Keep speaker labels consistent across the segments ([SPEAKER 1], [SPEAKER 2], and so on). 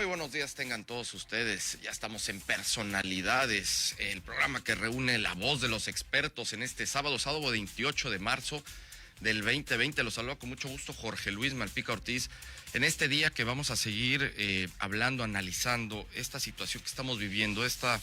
[SPEAKER 1] Muy buenos días tengan todos ustedes. Ya estamos en Personalidades, el programa que reúne la voz de los expertos en este sábado 28 de marzo del 2020. Los saludo con mucho gusto Jorge Luis Malpica Ortiz. En este día que vamos a seguir hablando, analizando esta situación que estamos viviendo, esta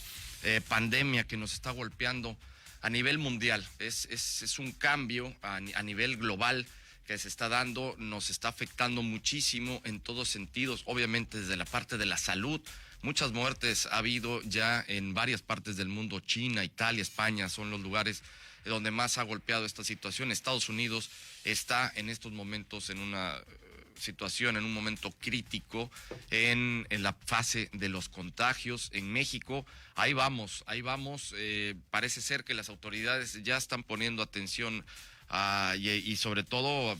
[SPEAKER 1] pandemia que nos está golpeando a nivel mundial. Es un cambio a nivel global que se está dando, nos está afectando muchísimo en todos sentidos, obviamente desde la parte de la salud. Muchas muertes ha habido ya en varias partes del mundo. China, Italia, España son los lugares donde más ha golpeado esta situación. Estados Unidos está en estos momentos en una situación, en un momento crítico en la fase de los contagios. En México, ahí vamos. Parece ser que las autoridades ya están poniendo atención y sobre todo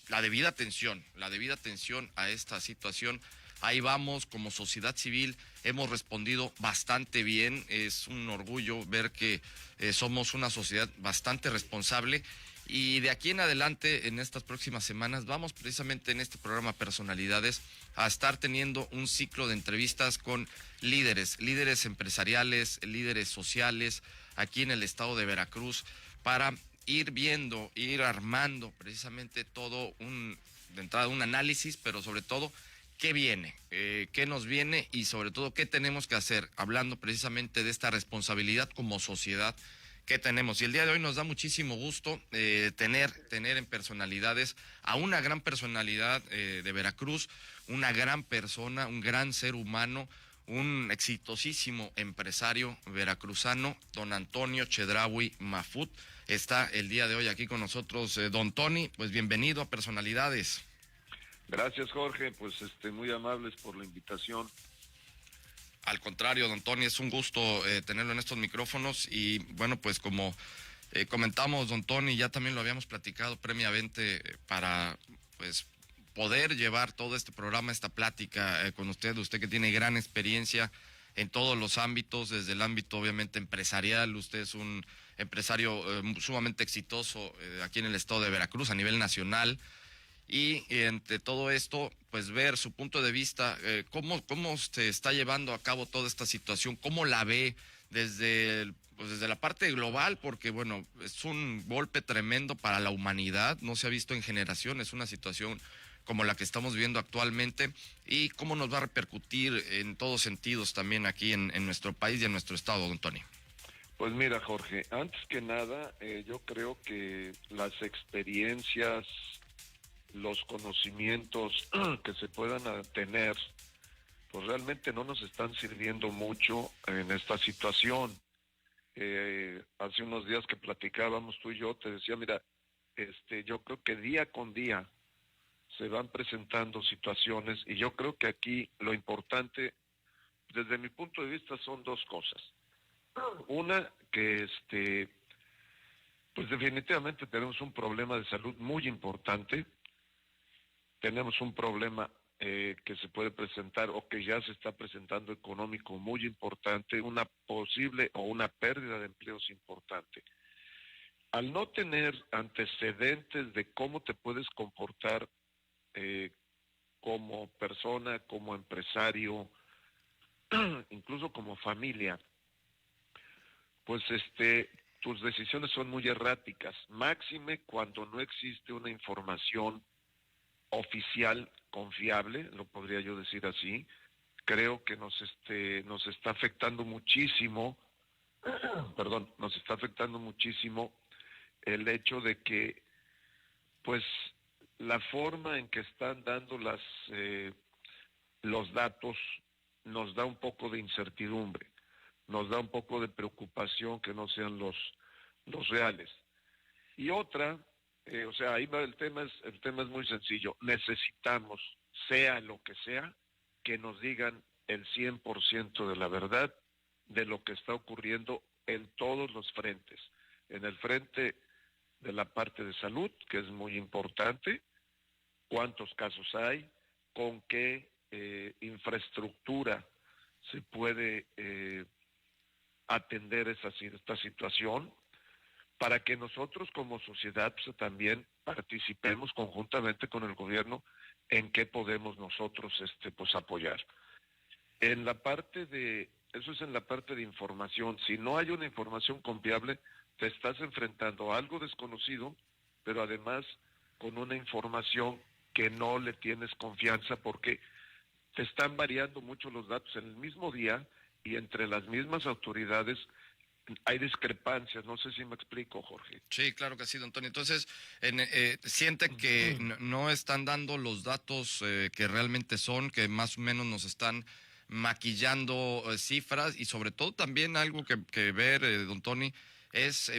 [SPEAKER 1] la debida atención a esta situación. Ahí vamos, como sociedad civil hemos respondido bastante bien. Es un orgullo ver que somos una sociedad bastante responsable. Y de aquí en adelante, en estas próximas semanas, vamos precisamente en este programa Personalidades a estar teniendo un ciclo de entrevistas con líderes empresariales, líderes sociales aquí en el estado de Veracruz, para ir armando precisamente todo de entrada un análisis, pero sobre todo qué viene, qué nos viene y sobre todo qué tenemos que hacer, hablando precisamente de esta responsabilidad como sociedad que tenemos. Y el día de hoy nos da muchísimo gusto tener en Personalidades a una gran personalidad de Veracruz, una gran persona, un gran ser humano, un exitosísimo empresario veracruzano, don Antonio Chedraui Mafut. Está el día de hoy aquí con nosotros. Don Tony, pues bienvenido a Personalidades.
[SPEAKER 2] Gracias, Jorge, pues muy amables por la invitación.
[SPEAKER 1] Al contrario, don Tony, es un gusto tenerlo en estos micrófonos. Y bueno, pues como comentamos, don Tony, ya también lo habíamos platicado previamente para pues poder llevar todo este programa, esta plática con usted que tiene gran experiencia en todos los ámbitos, desde el ámbito obviamente empresarial. Usted es un empresario sumamente exitoso aquí en el estado de Veracruz a nivel nacional. Y entre todo esto, pues ver su punto de vista, cómo se está llevando a cabo toda esta situación, cómo la ve desde la parte global, porque bueno, es un golpe tremendo para la humanidad, no se ha visto en generaciones una situación como la que estamos viviendo actualmente, y cómo nos va a repercutir en todos sentidos también aquí en nuestro país y en nuestro estado, don Tony.
[SPEAKER 2] Pues mira, Jorge, antes que nada, yo creo que las experiencias, los conocimientos que se puedan tener, pues realmente no nos están sirviendo mucho en esta situación. Hace unos días que platicábamos tú y yo, te decía, mira, yo creo que día con día se van presentando situaciones, y yo creo que aquí lo importante, desde mi punto de vista, son dos cosas. Una, que pues definitivamente tenemos un problema de salud muy importante. Tenemos un problema que se puede presentar o que ya se está presentando económico muy importante, una posible o una pérdida de empleos importante. Al no tener antecedentes de cómo te puedes comportar como persona, como empresario, incluso como familia, pues tus decisiones son muy erráticas, máxime cuando no existe una información oficial confiable, lo podría yo decir así. Creo que nos está afectando muchísimo, nos está afectando muchísimo el hecho de que, pues, la forma en que están dando los datos nos da un poco de incertidumbre, nos da un poco de preocupación que no sean los reales. Y otra, ahí va el tema es muy sencillo. Necesitamos, sea lo que sea, que nos digan el 100% de la verdad de lo que está ocurriendo en todos los frentes. En el frente de la parte de salud, que es muy importante, cuántos casos hay, con qué infraestructura se puede atender esta situación, para que nosotros como sociedad pues, también participemos conjuntamente con el gobierno en qué podemos nosotros pues apoyar. En la parte de, eso es en la parte de información. Si no hay una información confiable, te estás enfrentando a algo desconocido, pero además con una información que no le tienes confianza porque te están variando mucho los datos en el mismo día y entre las mismas autoridades hay discrepancias. No sé si me explico, Jorge.
[SPEAKER 1] Sí, claro que sí, don Antonio. Entonces, siente que no están dando los datos que realmente son, que más o menos nos están maquillando cifras y sobre todo también algo que ver, don Tony, es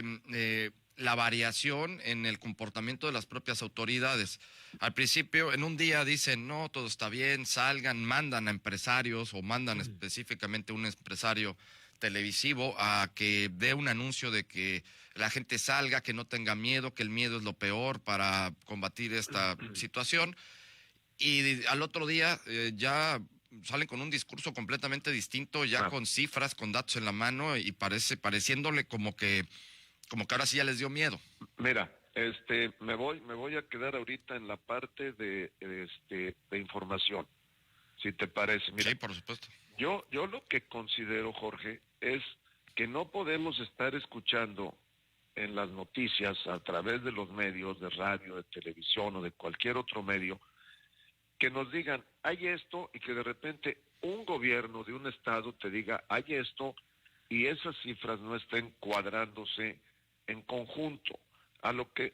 [SPEAKER 1] la variación en el comportamiento de las propias autoridades. Al principio, en un día dicen, no, todo está bien, salgan, mandan a empresarios o mandan específicamente a un empresario televisivo a que dé un anuncio de que la gente salga, que no tenga miedo, que el miedo es lo peor para combatir esta situación. Y al otro día ya salen con un discurso completamente distinto, ya con cifras, con datos en la mano y pareciéndole como que ahora sí ya les dio miedo.
[SPEAKER 2] Mira, me voy a quedar ahorita en la parte de información, si te parece. Mira,
[SPEAKER 1] Sí, por supuesto.
[SPEAKER 2] yo lo que considero, Jorge, es que no podemos estar escuchando en las noticias a través de los medios de radio, de televisión o de cualquier otro medio que nos digan hay esto y que de repente un gobierno de un estado te diga hay esto y esas cifras no estén cuadrándose en conjunto. A lo que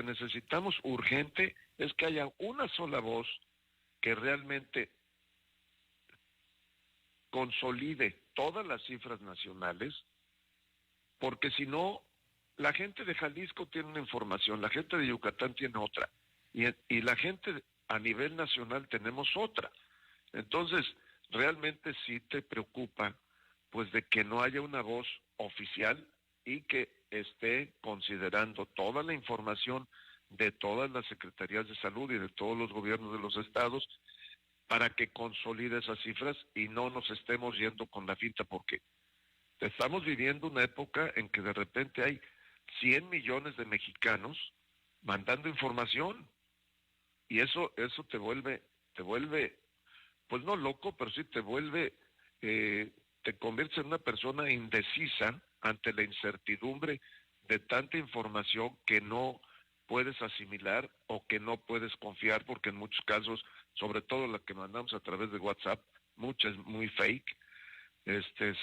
[SPEAKER 2] necesitamos urgente es que haya una sola voz que realmente consolide todas las cifras nacionales, porque si no, la gente de Jalisco tiene una información, la gente de Yucatán tiene otra, y la gente a nivel nacional tenemos otra. Entonces, realmente sí te preocupa, pues, de que no haya una voz oficial y que esté considerando toda la información de todas las secretarías de salud y de todos los gobiernos de los estados para que consolide esas cifras y no nos estemos yendo con la finta, porque estamos viviendo una época en que de repente hay 100 millones de mexicanos mandando información y eso te vuelve, pues no loco, pero sí te conviertes en una persona indecisa ante la incertidumbre de tanta información que no puedes asimilar o que no puedes confiar, porque en muchos casos, sobre todo la que mandamos a través de WhatsApp, muchas muy fake,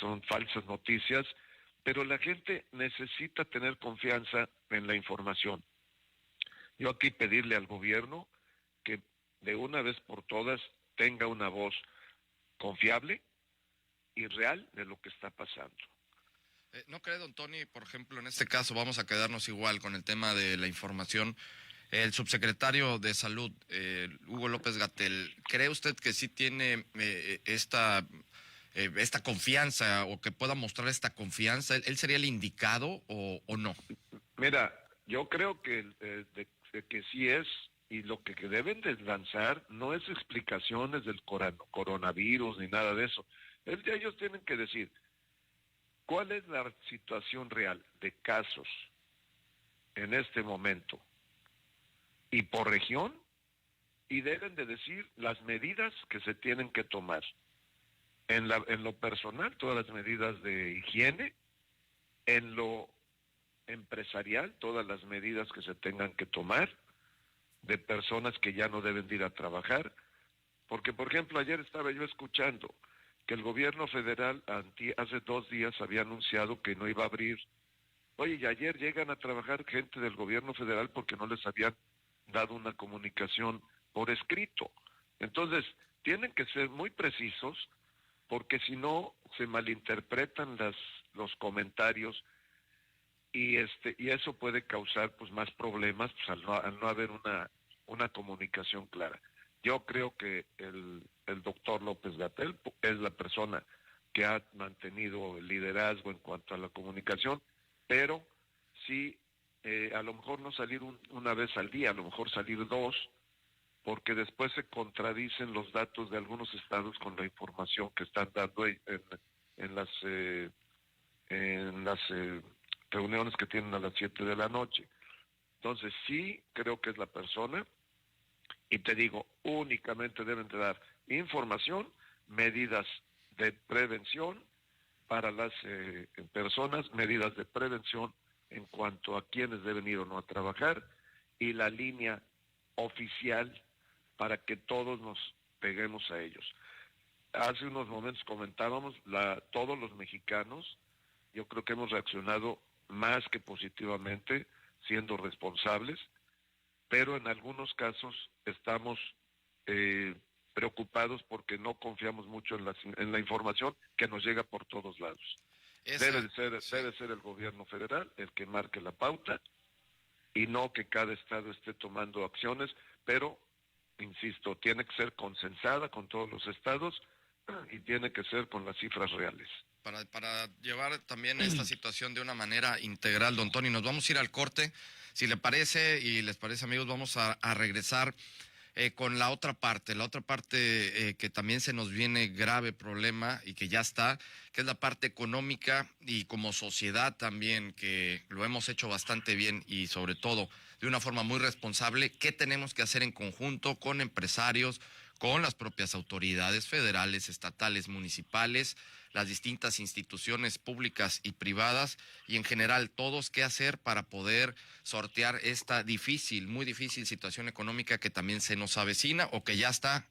[SPEAKER 2] son falsas noticias, pero la gente necesita tener confianza en la información. Yo aquí pedirle al gobierno que de una vez por todas tenga una voz confiable y real de lo que está pasando.
[SPEAKER 1] ¿No cree, don Tony, por ejemplo, en este caso vamos a quedarnos igual con el tema de la información? El subsecretario de Salud, Hugo López-Gatell, ¿cree usted que sí tiene esta confianza o que pueda mostrar esta confianza? ¿Él sería el indicado o no?
[SPEAKER 2] Mira, yo creo que de que sí es, y lo que deben de lanzar no es explicaciones del coronavirus ni nada de eso. Ellos tienen que decir cuál es la situación real de casos en este momento y por región, y deben de decir las medidas que se tienen que tomar. En lo personal, todas las medidas de higiene, en lo empresarial, todas las medidas que se tengan que tomar, de personas que ya no deben de ir a trabajar, porque por ejemplo ayer estaba yo escuchando que el gobierno federal hace 2 días había anunciado que no iba a abrir. Oye, y ayer llegan a trabajar gente del gobierno federal porque no les habían dado una comunicación por escrito. Entonces, tienen que ser muy precisos, porque si no se malinterpretan los comentarios y eso puede causar pues más problemas, pues, al no haber una comunicación clara. Yo creo que el doctor López-Gatell es la persona que ha mantenido el liderazgo en cuanto a la comunicación, pero sí, a lo mejor no salir una vez al día, a lo mejor salir 2, porque después se contradicen los datos de algunos estados con la información que están dando en las reuniones que tienen a las 7 de la noche. Entonces sí creo que es la persona, y te digo, únicamente deben de dar información, medidas de prevención para las personas, medidas de prevención en cuanto a quienes deben ir o no a trabajar, y la línea oficial para que todos nos peguemos a ellos. Hace unos momentos comentábamos, todos los mexicanos, yo creo que hemos reaccionado más que positivamente, siendo responsables, pero en algunos casos estamos preocupados porque no confiamos mucho en la información que nos llega por todos lados. Debe ser el gobierno federal el que marque la pauta y no que cada estado esté tomando acciones, pero, insisto, tiene que ser consensada con todos los estados y tiene que ser con las cifras reales.
[SPEAKER 1] Para llevar también esta situación de una manera integral, don Tony, nos vamos a ir al corte. Si le parece y les parece, amigos, vamos a regresar con la otra parte que también se nos viene grave problema y que ya está, que es la parte económica y como sociedad también, que lo hemos hecho bastante bien y sobre todo de una forma muy responsable. ¿Qué tenemos que hacer en conjunto con empresarios, con las propias autoridades federales, estatales, municipales, las distintas instituciones públicas y privadas y en general todos qué hacer para poder sortear esta muy difícil situación económica que también se nos avecina o que ya está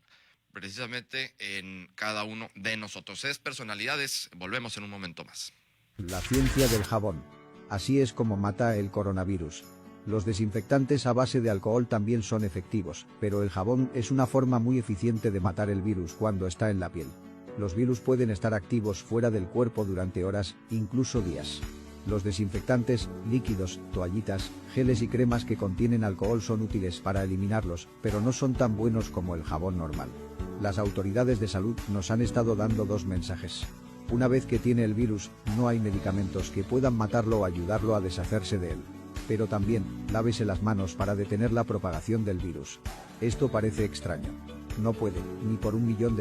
[SPEAKER 1] precisamente en cada uno de nosotros? Es Personalidades, volvemos en un momento más.
[SPEAKER 3] La ciencia del jabón. Así es como mata el coronavirus. Los desinfectantes a base de alcohol también son efectivos, pero el jabón es una forma muy eficiente de matar el virus cuando está en la piel. Los virus pueden estar activos fuera del cuerpo durante horas, incluso días. Los desinfectantes, líquidos, toallitas, geles y cremas que contienen alcohol son útiles para eliminarlos, pero no son tan buenos como el jabón normal. Las autoridades de salud nos han estado dando dos mensajes. Una vez que tiene el virus, no hay medicamentos que puedan matarlo o ayudarlo a deshacerse de él. Pero también, lávese las manos para detener la propagación del virus. Esto parece extraño. No puede, ni por $1 millón,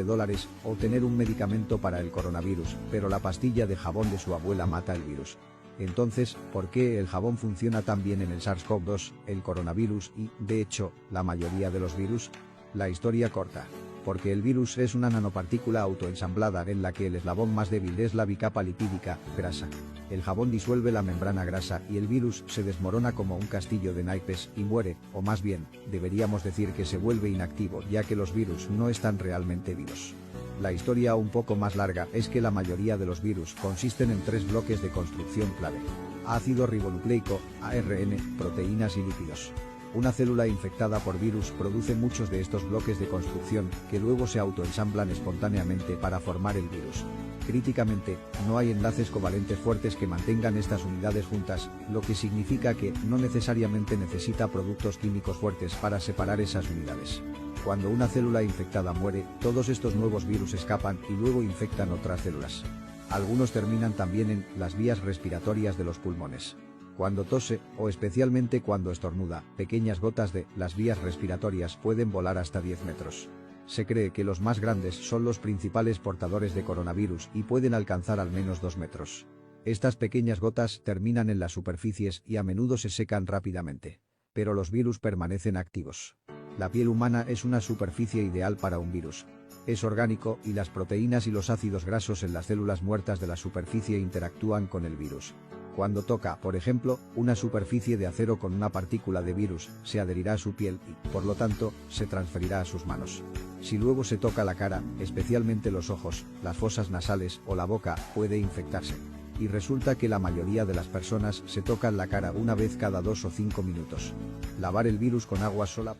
[SPEAKER 3] obtener un medicamento para el coronavirus, pero la pastilla de jabón de su abuela mata el virus. Entonces, ¿por qué el jabón funciona tan bien en el SARS-CoV-2, el coronavirus y, de hecho, la mayoría de los virus? La historia corta. Porque el virus es una nanopartícula autoensamblada en la que el eslabón más débil es la bicapa lipídica, grasa. El jabón disuelve la membrana grasa y el virus se desmorona como un castillo de naipes y muere, o más bien, deberíamos decir que se vuelve inactivo ya que los virus no están realmente vivos. La historia un poco más larga es que la mayoría de los virus consisten en 3 bloques de construcción clave: ácido ribonucleico, ARN, proteínas y lípidos. Una célula infectada por virus produce muchos de estos bloques de construcción, que luego se autoensamblan espontáneamente para formar el virus. Críticamente, no hay enlaces covalentes fuertes que mantengan estas unidades juntas, lo que significa que no necesariamente necesita productos químicos fuertes para separar esas unidades. Cuando una célula infectada muere, todos estos nuevos virus escapan y luego infectan otras células. Algunos terminan también en las vías respiratorias de los pulmones. Cuando tose, o especialmente cuando estornuda, pequeñas gotas de las vías respiratorias pueden volar hasta 10 metros. Se cree que los más grandes son los principales portadores de coronavirus y pueden alcanzar al menos 2 metros. Estas pequeñas gotas terminan en las superficies y a menudo se secan rápidamente. Pero los virus permanecen activos. La piel humana es una superficie ideal para un virus. Es orgánico y las proteínas y los ácidos grasos en las células muertas de la superficie interactúan con el virus. Cuando toca, por ejemplo, una superficie de acero con una partícula de virus, se adherirá a su piel y, por lo tanto, se transferirá a sus manos. Si luego se toca la cara, especialmente los ojos, las fosas nasales o la boca, puede infectarse. Y resulta que la mayoría de las personas se tocan la cara una vez cada 2 o 5 minutos. Lavar el virus con agua sola.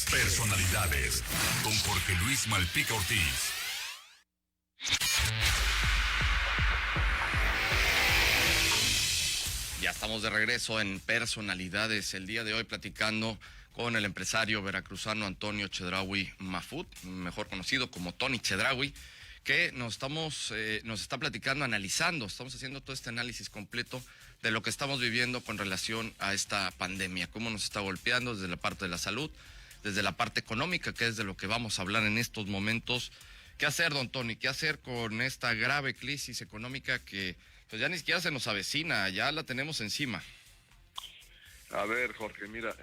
[SPEAKER 4] Personalidades con Jorge Luis Malpica Ortiz.
[SPEAKER 1] Ya estamos de regreso en Personalidades, el día de hoy platicando con el empresario veracruzano Antonio Chedraui Mahfoud, mejor conocido como Tony Chedraui, que nos está platicando, analizando, estamos haciendo todo este análisis completo de lo que estamos viviendo con relación a esta pandemia, cómo nos está golpeando desde la parte de la salud, desde la parte económica, que es de lo que vamos a hablar en estos momentos. ¿Qué hacer, don Tony? ¿Qué hacer con esta grave crisis económica que pues ya ni siquiera se nos avecina, ya la tenemos encima?
[SPEAKER 2] A ver, Jorge, mira,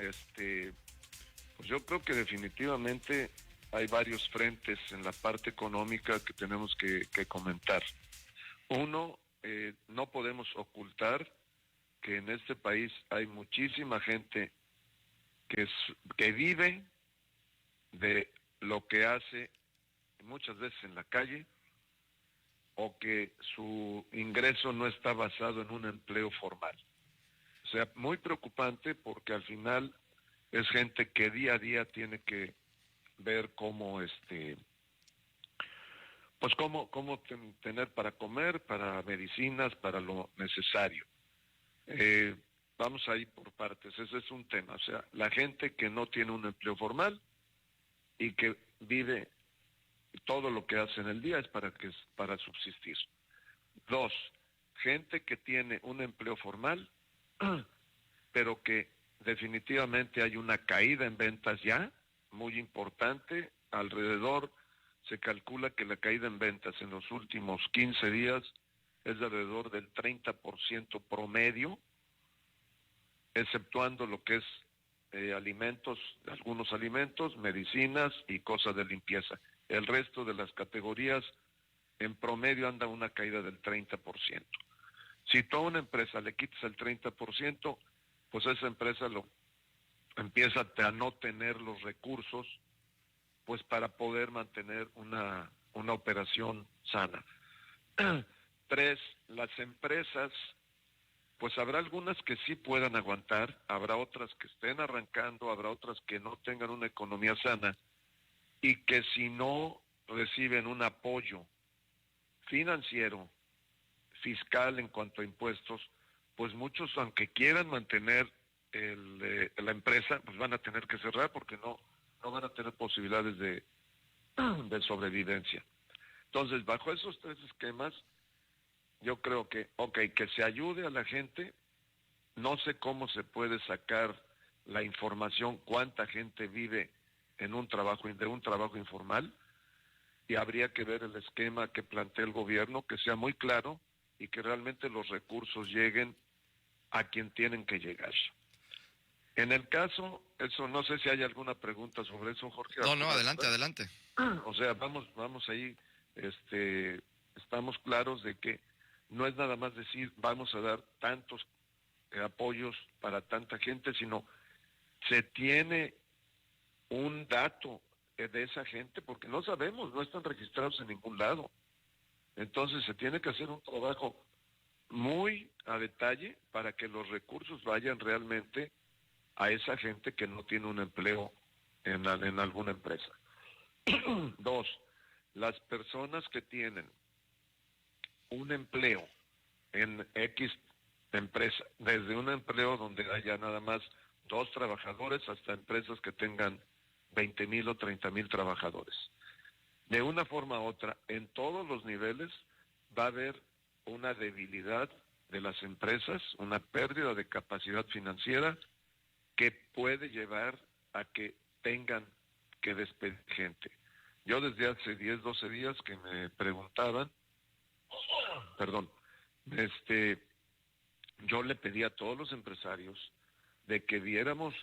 [SPEAKER 2] pues yo creo que definitivamente hay varios frentes en la parte económica que tenemos que comentar. Uno, no podemos ocultar que en este país hay muchísima gente que vive de lo que hace muchas veces en la calle, o que su ingreso no está basado en un empleo formal. O sea, muy preocupante, porque al final es gente que día a día tiene que ver cómo pues cómo tener para comer, para medicinas, para lo necesario. Vamos a ir por partes, ese es un tema. O sea, la gente que no tiene un empleo formal y que vive, todo lo que hace en el día es para subsistir. Dos, gente que tiene un empleo formal, pero que definitivamente hay una caída en ventas ya, muy importante. Alrededor, se calcula que la caída en ventas en los últimos 15 días es de alrededor del 30% promedio, exceptuando lo que es alimentos, algunos alimentos, medicinas y cosas de limpieza. El resto de las categorías en promedio anda una caída del 30%. Si tú a una empresa le quitas el 30%, pues esa empresa empieza a no tener los recursos pues para poder mantener una operación sana. Tres, las empresas, pues habrá algunas que sí puedan aguantar, habrá otras que estén arrancando, habrá otras que no tengan una economía sana, y que si no reciben un apoyo financiero, fiscal en cuanto a impuestos, pues muchos, aunque quieran mantener la empresa, pues van a tener que cerrar, porque no van a tener posibilidades de sobrevivencia. Entonces, bajo esos tres esquemas, yo creo que se ayude a la gente. No sé cómo se puede sacar la información, cuánta gente vive de un trabajo informal, y habría que ver el esquema que plantea el gobierno, que sea muy claro y que realmente los recursos lleguen a quien tienen que llegar. En el caso, eso, no sé si hay alguna pregunta sobre eso, Jorge.
[SPEAKER 1] No, adelante.
[SPEAKER 2] O sea, vamos ahí, estamos claros de que no es nada más decir vamos a dar tantos apoyos para tanta gente, sino se tiene un dato de esa gente, porque no sabemos, no están registrados en ningún lado. Entonces se tiene que hacer un trabajo muy a detalle para que los recursos vayan realmente a esa gente que no tiene un empleo en alguna empresa. Dos, las personas que tienen un empleo en X empresa, desde un empleo donde haya nada más 2 trabajadores hasta empresas que tengan 20,000 o 30,000 trabajadores. De una forma u otra, en todos los niveles va a haber una debilidad de las empresas, una pérdida de capacidad financiera que puede llevar a que tengan que despedir gente. Yo desde hace 10, 12 días que me preguntaban, yo le pedí a todos los empresarios de que viéramos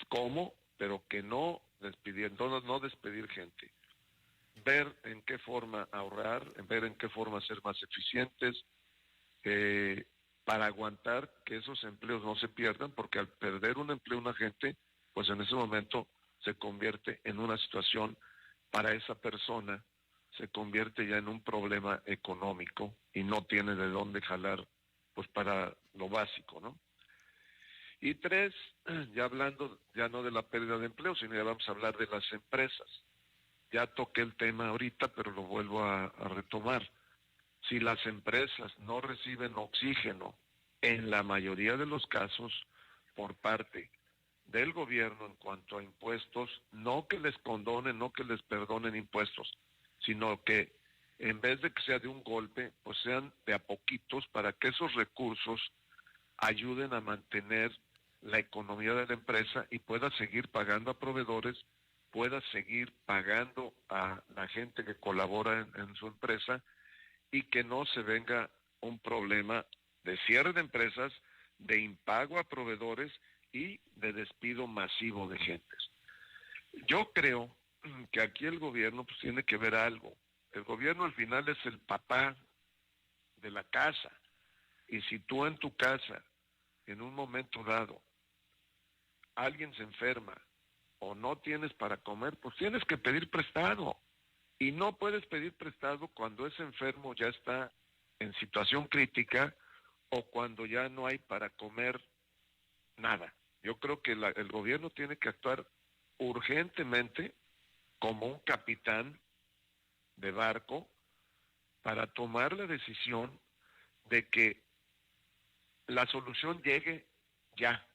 [SPEAKER 2] cómo, pero que no despedir gente. Ver en qué forma ahorrar, ver en qué forma ser más eficientes, para aguantar que esos empleos no se pierdan, porque al perder un empleo una gente, pues en ese momento se convierte en una situación para esa persona, se convierte ya en un problema económico y no tiene de dónde jalar, pues para lo básico, ¿no? Y tres, ya hablando ya no de la pérdida de empleo, sino ya vamos a hablar de las empresas. Ya toqué el tema ahorita, pero lo vuelvo a retomar. Si las empresas no reciben oxígeno, en la mayoría de los casos, por parte del gobierno en cuanto a impuestos, no que les condonen, no que les perdonen impuestos, sino que en vez de que sea de un golpe, pues sean de a poquitos, para que esos recursos ayuden a mantener la economía de la empresa y pueda seguir pagando a proveedores, pueda seguir pagando a la gente que colabora en su empresa, y que no se venga un problema de cierre de empresas, de impago a proveedores y de despido masivo de gentes. Yo creo que aquí el gobierno pues tiene que ver algo. El gobierno al final es el papá de la casa. Y si tú en tu casa, en un momento dado, alguien se enferma o no tienes para comer, pues tienes que pedir prestado. Y no puedes pedir prestado cuando ese enfermo ya está en situación crítica o cuando ya no hay para comer nada. Yo creo que el gobierno tiene que actuar urgentemente como un capitán de barco para tomar la decisión de que la solución llegue ya,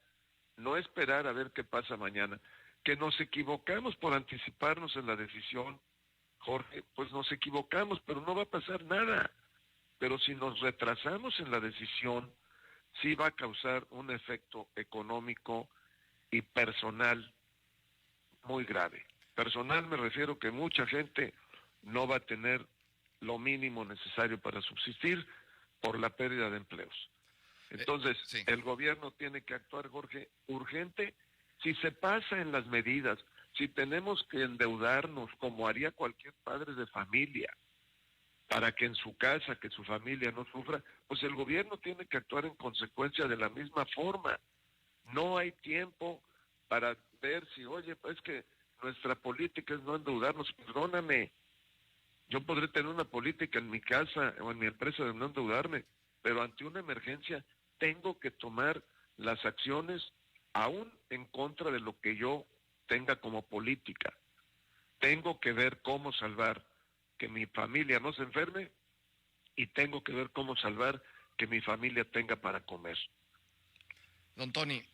[SPEAKER 2] no esperar a ver qué pasa mañana. Que nos equivocamos por anticiparnos en la decisión, Jorge, pues nos equivocamos, pero no va a pasar nada. Pero si nos retrasamos en la decisión, sí va a causar un efecto económico y personal muy grave. Personal me refiero que mucha gente no va a tener lo mínimo necesario para subsistir por la pérdida de empleos. Entonces,
[SPEAKER 1] sí.
[SPEAKER 2] El gobierno tiene que actuar, Jorge, urgente. Si se pasa en las medidas, si tenemos que endeudarnos como haría cualquier padre de familia para que en su casa, que su familia no sufra, pues el gobierno tiene que actuar en consecuencia de la misma forma. No hay tiempo para ver si, oye, pues que nuestra política es no endeudarnos. Perdóname, yo podré tener una política en mi casa o en mi empresa de no endeudarme, pero ante una emergencia tengo que tomar las acciones aún en contra de lo que yo tenga como política. Tengo que ver cómo salvar que mi familia no se enferme y tengo que ver cómo salvar que mi familia tenga para comer.
[SPEAKER 1] Don Tony,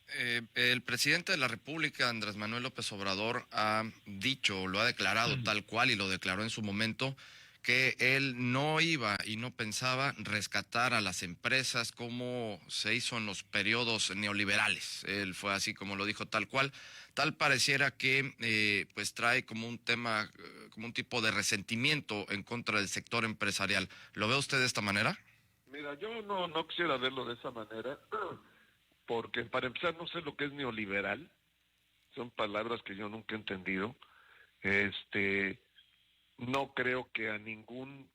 [SPEAKER 1] el presidente de la República, Andrés Manuel López Obrador, ha dicho, lo ha declarado tal cual y lo declaró en su momento, que él no iba y no pensaba rescatar a las empresas como se hizo en los periodos neoliberales. Él fue así como lo dijo tal cual. Tal pareciera que pues trae como un tema, como un tipo de resentimiento en contra del sector empresarial. ¿Lo ve usted de esta manera?
[SPEAKER 2] Mira, yo no quisiera verlo de esa manera, porque para empezar no sé lo que es neoliberal. Son palabras que yo nunca he entendido. No creo que a ningún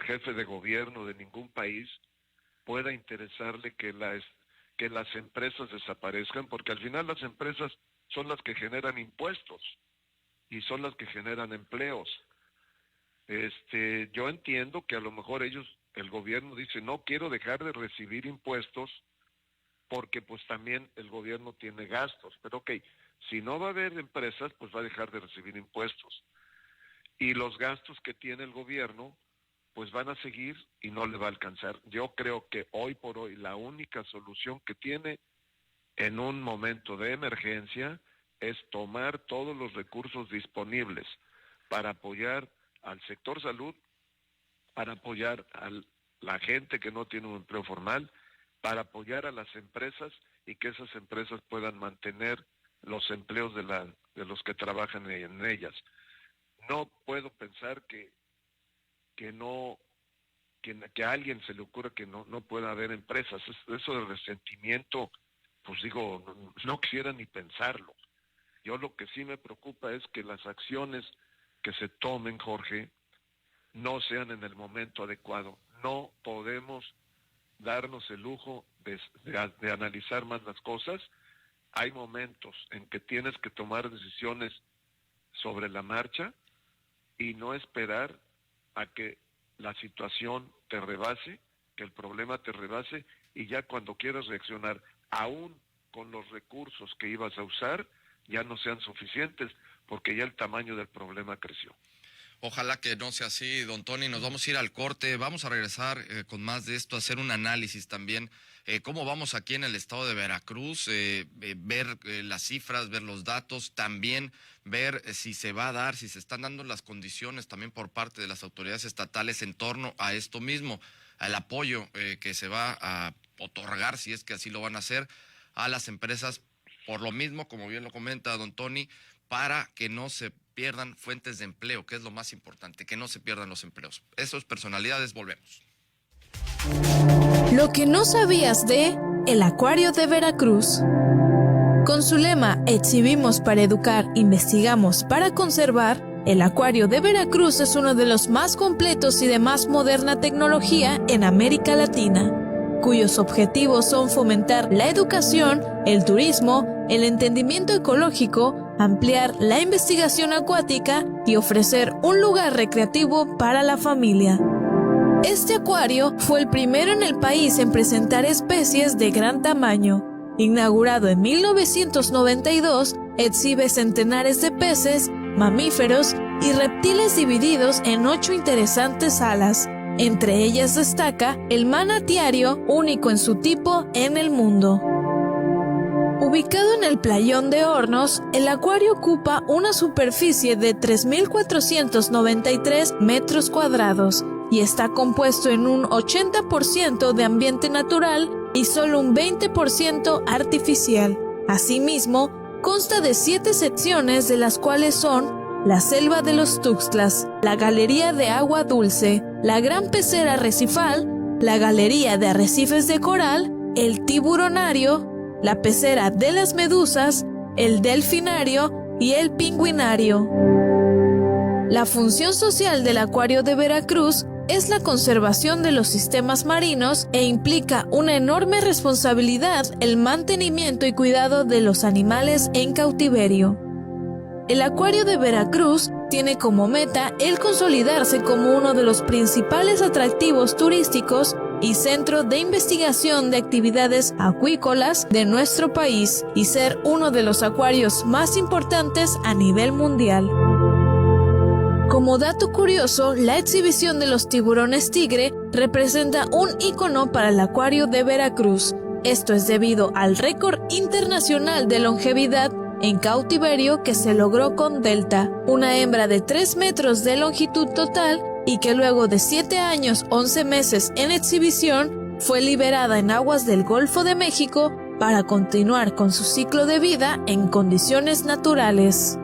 [SPEAKER 2] jefe de gobierno de ningún país pueda interesarle que las empresas desaparezcan, porque al final las empresas son las que generan impuestos y son las que generan empleos. Yo entiendo que a lo mejor el gobierno dice, no quiero dejar de recibir impuestos porque pues también el gobierno tiene gastos, pero ok, si no va a haber empresas, pues va a dejar de recibir impuestos. Y los gastos que tiene el gobierno, pues van a seguir y no le va a alcanzar. Yo creo que hoy por hoy la única solución que tiene en un momento de emergencia es tomar todos los recursos disponibles para apoyar al sector salud, para apoyar a la gente que no tiene un empleo formal, para apoyar a las empresas y que esas empresas puedan mantener los empleos de los que trabajan en ellas. No puedo pensar que a alguien se le ocurra que no pueda haber empresas. Eso del resentimiento, pues digo, no quisiera ni pensarlo. Yo lo que sí me preocupa es que las acciones que se tomen, Jorge, no sean en el momento adecuado. No podemos darnos el lujo de analizar más las cosas. Hay momentos en que tienes que tomar decisiones sobre la marcha y no esperar a que la situación te rebase, que el problema te rebase, y ya cuando quieras reaccionar, aún con los recursos que ibas a usar, ya no sean suficientes, porque ya el tamaño del problema creció.
[SPEAKER 1] Ojalá que no sea así, don Tony. Nos vamos a ir al corte, vamos a regresar con más de esto, hacer un análisis también, cómo vamos aquí en el estado de Veracruz, ver las cifras, ver los datos, también ver si se va a dar, si se están dando las condiciones también por parte de las autoridades estatales en torno a esto mismo, al apoyo que se va a otorgar, si es que así lo van a hacer, a las empresas, por lo mismo, como bien lo comenta don Tony, para que no se pierdan fuentes de empleo, que es lo más importante, que no se pierdan los empleos. Eso es Personalidades, volvemos.
[SPEAKER 5] Lo que no sabías de El Acuario de Veracruz. Con su lema Exhibimos para educar, investigamos para conservar, el Acuario de Veracruz es uno de los más completos y de más moderna tecnología en América Latina, cuyos objetivos son fomentar la educación, el turismo, el entendimiento ecológico, ampliar la investigación acuática y ofrecer un lugar recreativo para la familia. Este acuario fue el primero en el país en presentar especies de gran tamaño. Inaugurado en 1992, exhibe centenares de peces, mamíferos y reptiles divididos en 8 interesantes salas. Entre ellas destaca el manatiario, único en su tipo en el mundo. Ubicado en el Playón de Hornos, el acuario ocupa una superficie de 3.493 metros cuadrados y está compuesto en un 80% de ambiente natural y solo un 20% artificial. Asimismo, consta de 7 secciones, de las cuales son la Selva de los Tuxtlas, la Galería de Agua Dulce, la Gran Pecera Arrecifal, la Galería de Arrecifes de Coral, el Tiburonario, la Pecera de las Medusas, el Delfinario y el Pingüinario. La función social del Acuario de Veracruz es la conservación de los sistemas marinos e implica una enorme responsabilidad el mantenimiento y cuidado de los animales en cautiverio. El Acuario de Veracruz tiene como meta el consolidarse como uno de los principales atractivos turísticos y centro de investigación de actividades acuícolas de nuestro país y ser uno de los acuarios más importantes a nivel mundial. Como dato curioso, la exhibición de los tiburones tigre representa un ícono para el Acuario de Veracruz. Esto es debido al récord internacional de longevidad en cautiverio que se logró con Delta, una hembra de 3 metros de longitud total y que luego de 7 años, 11 meses en exhibición, fue liberada en aguas del Golfo de México para continuar con su ciclo de vida en condiciones naturales.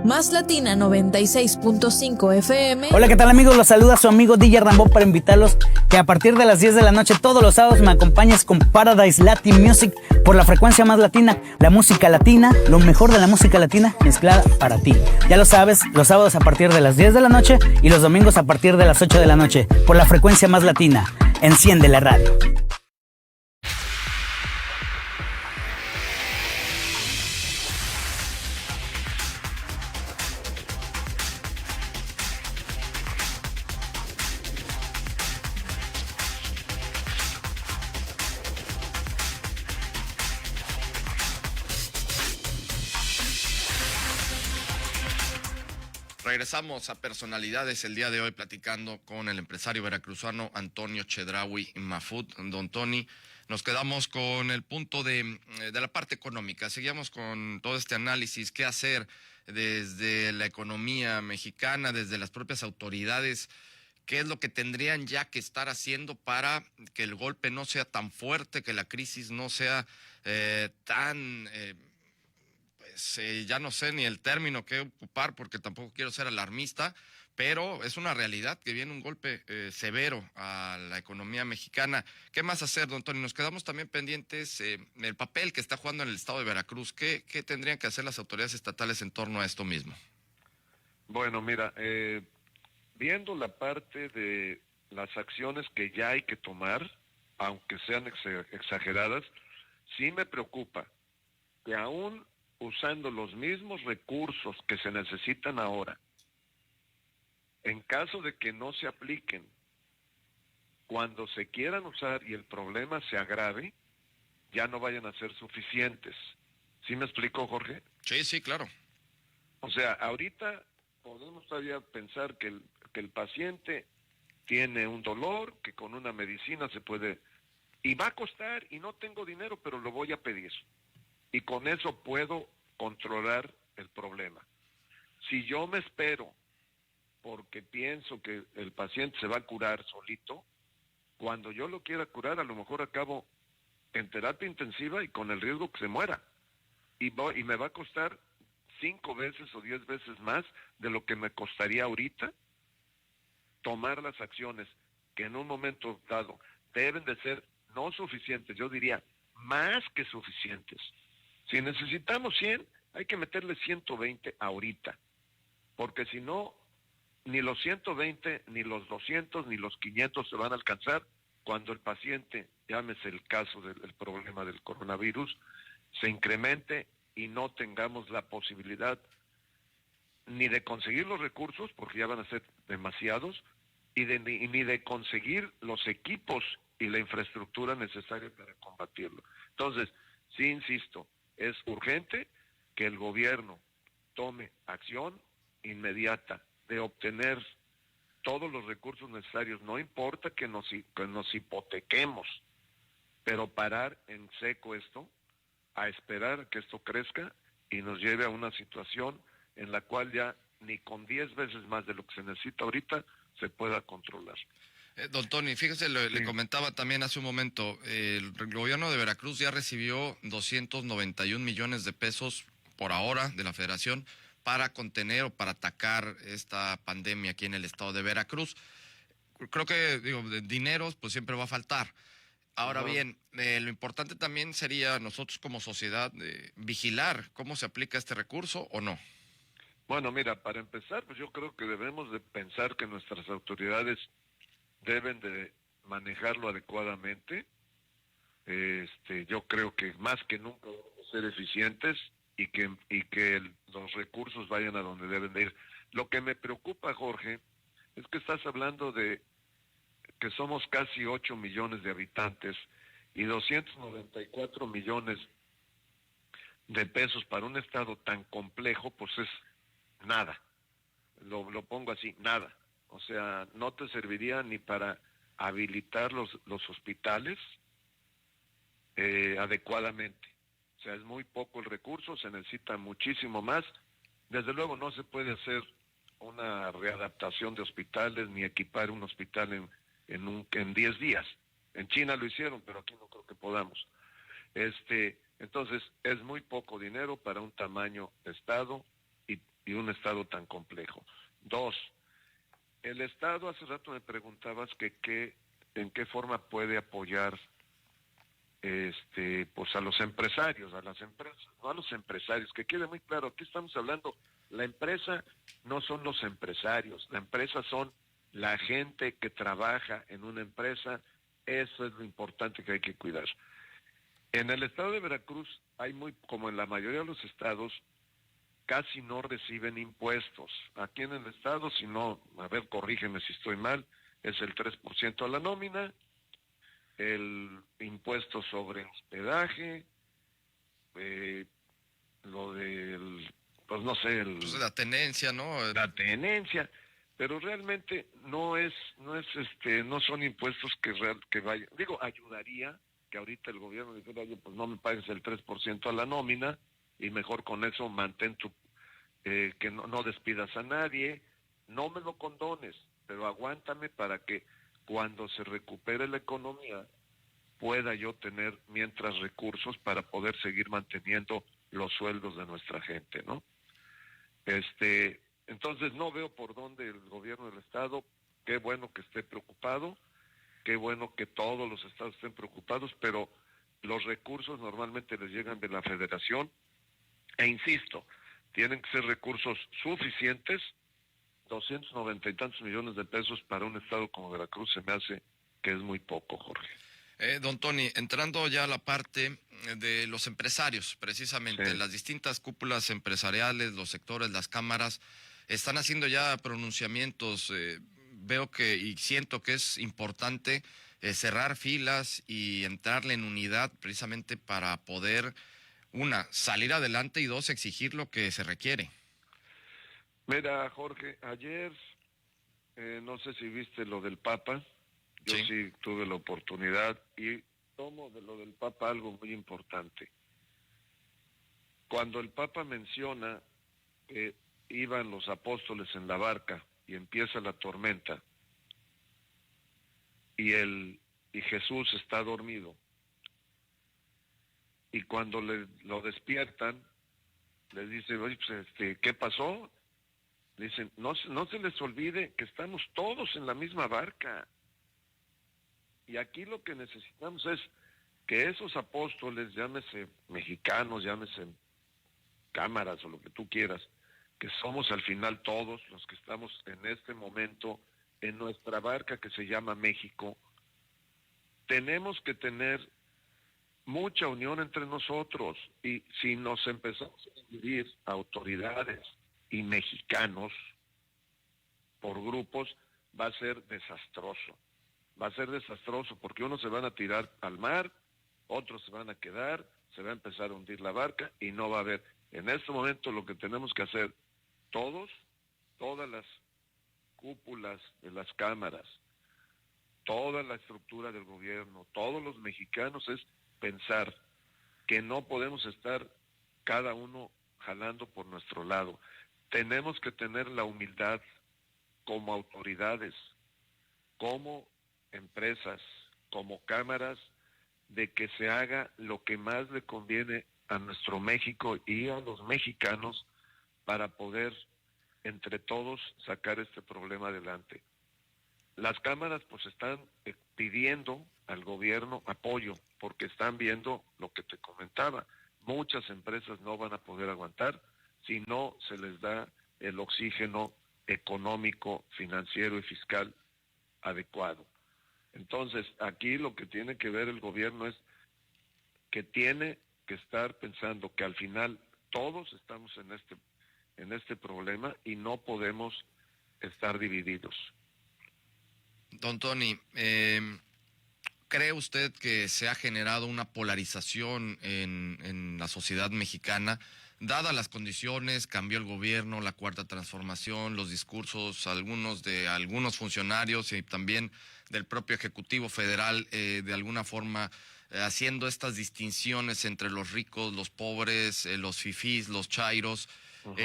[SPEAKER 5] Más Latina 96.5 FM.
[SPEAKER 6] Hola, ¿qué tal, amigos? Los saluda su amigo DJ Rambo para invitarlos que a partir de las 10 de la noche todos los sábados me acompañes con Paradise Latin Music por la frecuencia más latina, la música latina, lo mejor de la música latina mezclada para ti. Ya lo sabes, los sábados a partir de las 10 de la noche y los domingos a partir de las 8 de la noche por la frecuencia más latina. Enciende la radio.
[SPEAKER 1] Regresamos a Personalidades el día de hoy platicando con el empresario veracruzano Antonio Chedraui Mafut. Don Tony, nos quedamos con el punto de la parte económica. Seguimos con todo este análisis, qué hacer desde la economía mexicana, desde las propias autoridades, qué es lo que tendrían ya que estar haciendo para que el golpe no sea tan fuerte, que la crisis no sea tan... ya no sé ni el término que ocupar porque tampoco quiero ser alarmista, pero es una realidad que viene un golpe severo a la economía mexicana. ¿Qué más hacer, don Tony? Nos quedamos también pendientes el papel que está jugando en el estado de Veracruz. ¿Qué tendrían que hacer las autoridades estatales en torno a esto mismo?
[SPEAKER 2] Bueno, mira, viendo la parte de las acciones que ya hay que tomar, aunque sean exageradas, sí me preocupa que aún usando los mismos recursos que se necesitan ahora, en caso de que no se apliquen, cuando se quieran usar y el problema se agrave, ya no vayan a ser suficientes. ¿Sí me explicó, Jorge?
[SPEAKER 1] Sí, claro.
[SPEAKER 2] O sea, ahorita podemos todavía pensar que el paciente tiene un dolor, que con una medicina se puede, y va a costar, y no tengo dinero, pero lo voy a pedir. Y con eso puedo controlar el problema. Si yo me espero porque pienso que el paciente se va a curar solito, cuando yo lo quiera curar, a lo mejor acabo en terapia intensiva y con el riesgo que se muera. Y me va a costar 5 veces o 10 veces más de lo que me costaría ahorita tomar las acciones que en un momento dado deben de ser no suficientes, yo diría más que suficientes. Si necesitamos 100, hay que meterle 120 ahorita, porque si no, ni los 120, ni los 200, ni los 500 se van a alcanzar cuando el paciente, llámese el caso del problema del coronavirus, se incremente y no tengamos la posibilidad ni de conseguir los recursos, porque ya van a ser demasiados, ni de conseguir los equipos y la infraestructura necesaria para combatirlo. Entonces, sí insisto, es urgente que el gobierno tome acción inmediata de obtener todos los recursos necesarios. No importa que nos hipotequemos, pero parar en seco esto, a esperar que esto crezca y nos lleve a una situación en la cual ya ni con 10 veces más de lo que se necesita ahorita se pueda controlar.
[SPEAKER 1] Don Tony, fíjese, le comentaba también hace un momento, el gobierno de Veracruz ya recibió 291 millones de pesos por ahora de la Federación para contener o para atacar esta pandemia aquí en el estado de Veracruz. Creo que, de dineros, pues siempre va a faltar. Ahora bien, lo importante también sería nosotros como sociedad vigilar cómo se aplica este recurso o no.
[SPEAKER 2] Bueno, mira, para empezar, pues yo creo que debemos de pensar que nuestras autoridades deben de manejarlo adecuadamente. Yo creo que más que nunca debemos ser eficientes y que los recursos vayan a donde deben de ir. Lo que me preocupa, Jorge, es que estás hablando de que somos casi 8 millones de habitantes y 294 millones de pesos para un estado tan complejo, pues es nada. Lo pongo así, nada. O sea, no te serviría ni para habilitar los hospitales adecuadamente. O sea, es muy poco el recurso, se necesita muchísimo más. Desde luego no se puede hacer una readaptación de hospitales ni equipar un hospital en 10 días. En China lo hicieron, pero aquí no creo que podamos. Entonces, es muy poco dinero para un tamaño de estado y un estado tan complejo. 2, el estado, hace rato me preguntabas en qué forma puede apoyar pues a los empresarios, a las empresas, no a los empresarios, que quede muy claro, aquí estamos hablando, la empresa no son los empresarios, la empresa son la gente que trabaja en una empresa, eso es lo importante que hay que cuidar. En el estado de Veracruz como en la mayoría de los estados, casi no reciben impuestos. Aquí en el estado, si no, a ver, corrígeme si estoy mal, es el 3% a la nómina, el impuesto sobre hospedaje, lo del, pues no sé,
[SPEAKER 1] pues la tenencia, ¿no?
[SPEAKER 2] La tenencia, pero realmente no son impuestos que vayan, digo, ayudaría que ahorita el gobierno dijera, oye, pues no me pagues el 3% a la nómina y mejor con eso mantén que no despidas a nadie, no me lo condones, pero aguántame para que cuando se recupere la economía pueda yo tener mientras recursos para poder seguir manteniendo los sueldos de nuestra gente, ¿no? Entonces no veo por dónde el gobierno del estado, qué bueno que esté preocupado, qué bueno que todos los estados estén preocupados, pero los recursos normalmente les llegan de la federación, e insisto, tienen que ser recursos suficientes. 290 y tantos millones de pesos para un estado como Veracruz se me hace que es muy poco, Jorge.
[SPEAKER 1] Don Tony, entrando ya a la parte de los empresarios, precisamente,
[SPEAKER 2] sí.
[SPEAKER 1] Las distintas cúpulas empresariales, los sectores, las cámaras, están haciendo ya pronunciamientos. Veo y siento que es importante cerrar filas y entrarle en unidad precisamente para poder, salir adelante y 2, exigir lo que se requiere.
[SPEAKER 2] Mira, Jorge, ayer, no sé si viste lo del Papa, yo sí tuve la oportunidad y tomo de lo del Papa algo muy importante. Cuando el Papa menciona que iban los apóstoles en la barca y empieza la tormenta y Jesús está dormido, y cuando lo despiertan, le dice, oye, pues, ¿qué pasó? Le dicen, no se les olvide que estamos todos en la misma barca. Y aquí lo que necesitamos es que esos apóstoles, llámese mexicanos, llámese cámaras o lo que tú quieras, que somos al final todos los que estamos en este momento en nuestra barca que se llama México, tenemos que tener mucha unión entre nosotros. Y si nos empezamos a dividir autoridades y mexicanos por grupos, va a ser desastroso. Va a ser desastroso porque unos se van a tirar al mar, otros se van a quedar, se va a empezar a hundir la barca y no va a haber. En este momento lo que tenemos que hacer todas las cúpulas de las cámaras, toda la estructura del gobierno, todos los mexicanos, es pensar que no podemos estar cada uno jalando por nuestro lado. Tenemos que tener la humildad como autoridades, como empresas, como cámaras, de que se haga lo que más le conviene a nuestro México y a los mexicanos para poder entre todos sacar este problema adelante. Las cámaras pues están pidiendo al gobierno apoyo porque están viendo lo que te comentaba. Muchas empresas no van a poder aguantar si no se les da el oxígeno económico, financiero y fiscal adecuado. Entonces, aquí lo que tiene que ver el gobierno es que tiene que estar pensando que al final todos estamos en este problema y no podemos estar divididos.
[SPEAKER 1] Don Tony, ¿cree usted que se ha generado una polarización en la sociedad mexicana? Dadas las condiciones, cambió el gobierno, la Cuarta Transformación, los discursos, algunos funcionarios y también del propio Ejecutivo Federal, de alguna forma haciendo estas distinciones entre los ricos, los pobres, los fifís, los chairos. Uh-huh.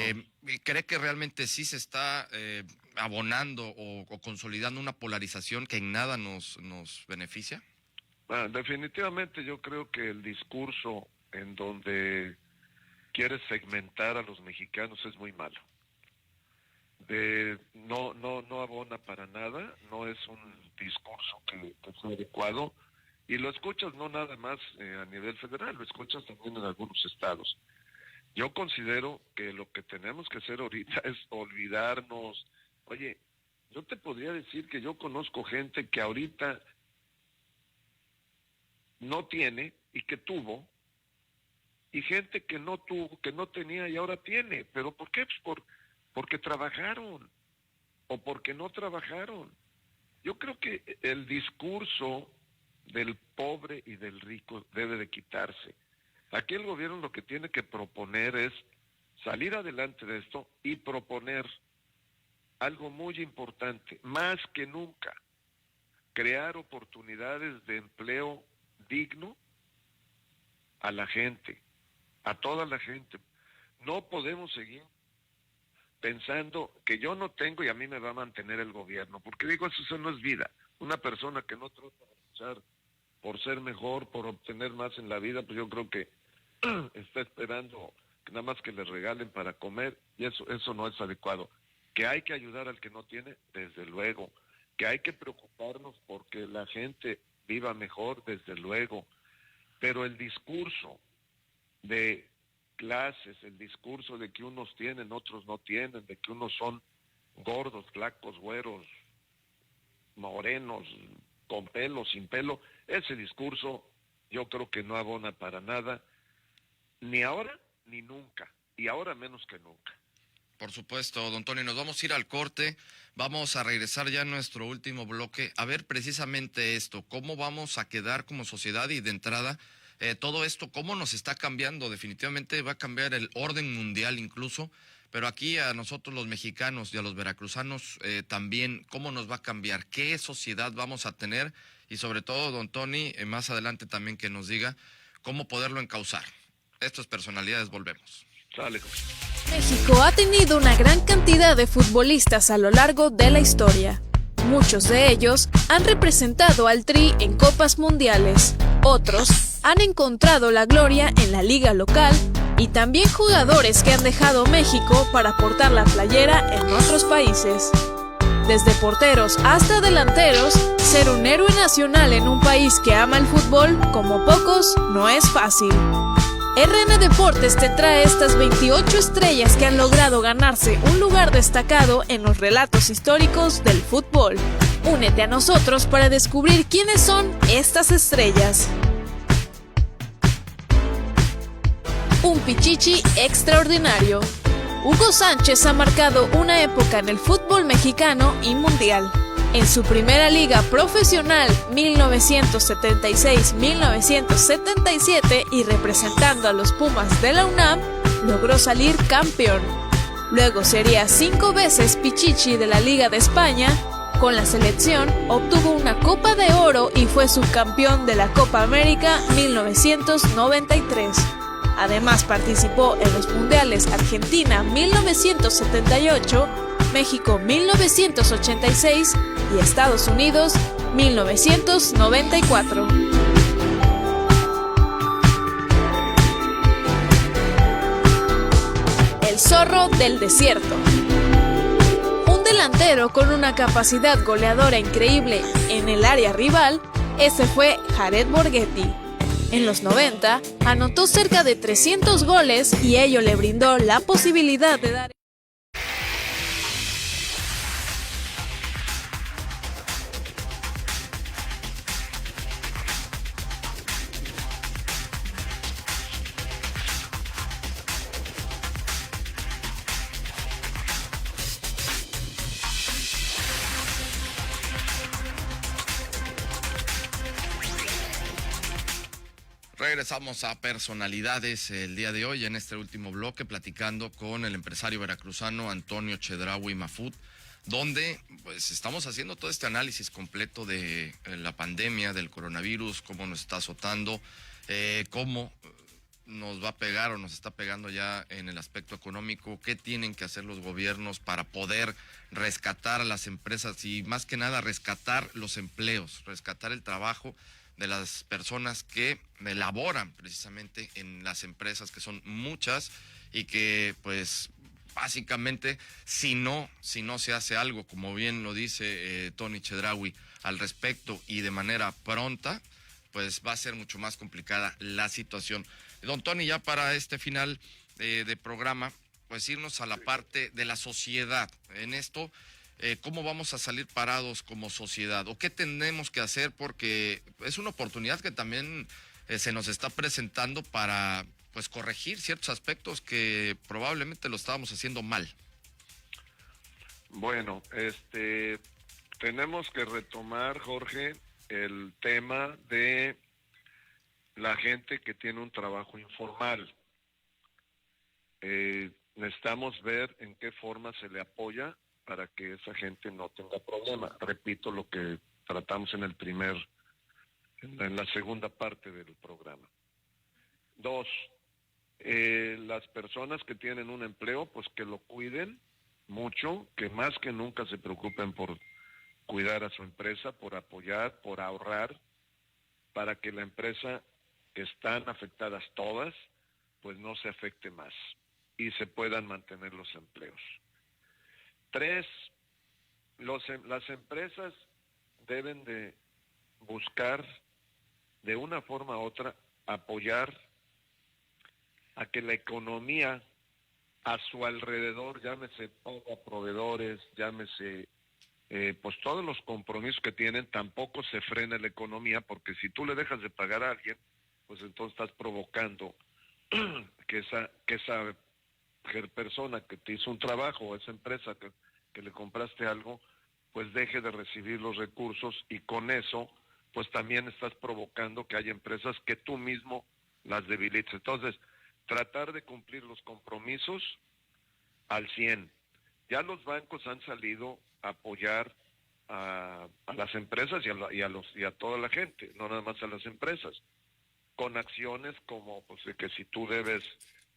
[SPEAKER 1] ¿Cree que realmente sí se está abonando o consolidando una polarización que en nada nos beneficia?
[SPEAKER 2] Definitivamente yo creo que el discurso en donde quiere segmentar a los mexicanos es muy malo. No abona para nada, no es un discurso que sea adecuado, y lo escuchas no nada más a nivel federal, lo escuchas también en algunos estados. Yo considero que lo que tenemos que hacer ahorita es olvidarnos. Oye, yo te podría decir que yo conozco gente que ahorita no tiene y que tuvo, y gente que no tuvo, que no tenía y ahora tiene. ¿Pero por qué? Pues porque trabajaron o porque no trabajaron. Yo creo que el discurso del pobre y del rico debe de quitarse. Aquí el gobierno lo que tiene que proponer es salir adelante de esto y proponer algo muy importante, más que nunca, crear oportunidades de empleo digno a la gente, a toda la gente. No podemos seguir pensando que yo no tengo y a mí me va a mantener el gobierno, porque digo, eso no es vida. Una persona que no trata de luchar por ser mejor, por obtener más en la vida, pues yo creo que está esperando que nada más que le regalen para comer, y eso no es adecuado. Que hay que ayudar al que no tiene, desde luego. Que hay que preocuparnos porque la gente viva mejor, desde luego. Pero el discurso de clases, el discurso de que unos tienen, otros no tienen, de que unos son gordos, flacos, güeros, morenos, con pelo, sin pelo, ese discurso yo creo que no abona para nada, ni ahora ni nunca, y ahora menos que nunca.
[SPEAKER 1] Por supuesto, don Tony, nos vamos a ir al corte, vamos a regresar ya a nuestro último bloque, a ver precisamente esto, cómo vamos a quedar como sociedad y de entrada, todo esto, cómo nos está cambiando. Definitivamente va a cambiar el orden mundial incluso, pero aquí a nosotros los mexicanos y a los veracruzanos también, cómo nos va a cambiar, qué sociedad vamos a tener y sobre todo, don Tony, más adelante también que nos diga cómo poderlo encauzar. Esto es Personalidades, volvemos.
[SPEAKER 2] Dale.
[SPEAKER 5] México ha tenido una gran cantidad de futbolistas a lo largo de la historia. Muchos de ellos han representado al Tri en copas mundiales. Otros han encontrado la gloria en la liga local y también jugadores que han dejado México para portar la playera en otros países. desde porteros hasta delanteros, ser un héroe nacional en un país que ama el fútbol como pocos no es fácil. RN Deportes te trae estas 28 estrellas que han logrado ganarse un lugar destacado en los relatos históricos del fútbol. Únete a nosotros para descubrir quiénes son estas estrellas. Un Pichichi extraordinario. Hugo Sánchez ha marcado una época en el fútbol mexicano y mundial. En su primera liga profesional 1976-1977 y representando a los Pumas de la UNAM, logró salir campeón. Luego sería 5 veces Pichichi de la Liga de España. Con la selección obtuvo una Copa de Oro y fue subcampeón de la Copa América 1993. Además participó en los Mundiales Argentina 1978, México 1986 y Estados Unidos 1994. El zorro del desierto. Un delantero con una capacidad goleadora increíble en el área rival, ese fue Jared Borghetti. En los 90, anotó cerca de 300 goles y ello le brindó la posibilidad de dar
[SPEAKER 1] Regresamos a personalidades el día de hoy en este último bloque platicando con el empresario veracruzano Antonio Chedraui Mafut, donde pues estamos haciendo todo este análisis completo de la pandemia del coronavirus, cómo nos está azotando, cómo nos va a pegar o nos está pegando ya en el aspecto económico, qué tienen que hacer los gobiernos para poder rescatar a las empresas y más que nada rescatar los empleos, rescatar el trabajo de las personas que elaboran precisamente en las empresas, que son muchas y que pues básicamente si no se hace algo, como bien lo dice Tony Chedraui al respecto y de manera pronta, pues va a ser mucho más complicada la situación. Don Tony, ya para este final de programa, pues irnos a la parte de la sociedad en esto. ¿Cómo vamos a salir parados como sociedad? ¿O qué tenemos que hacer? Porque es una oportunidad que también se nos está presentando para pues corregir ciertos aspectos que probablemente lo estábamos haciendo mal.
[SPEAKER 2] Bueno, tenemos que retomar, Jorge, el tema de la gente que tiene un trabajo informal. Necesitamos ver en qué forma se le apoya para que esa gente no tenga problema. Repito lo que tratamos en la segunda parte del programa. 2, las personas que tienen un empleo, pues que lo cuiden mucho, que más que nunca se preocupen por cuidar a su empresa, por apoyar, por ahorrar, para que la empresa, que están afectadas todas, pues no se afecte más y se puedan mantener los empleos. 3, las empresas deben de buscar de una forma u otra apoyar a que la economía a su alrededor, llámese proveedores, llámese pues todos los compromisos que tienen, tampoco se frene la economía, porque si tú le dejas de pagar a alguien, pues entonces estás provocando que esa persona que te hizo un trabajo, o esa empresa que le compraste algo, pues deje de recibir los recursos, y con eso pues también estás provocando que haya empresas que tú mismo las debilites. Entonces, tratar de cumplir los compromisos al 100. Ya los bancos han salido a apoyar a las empresas y a toda la gente, no nada más a las empresas, con acciones como pues de que si tú debes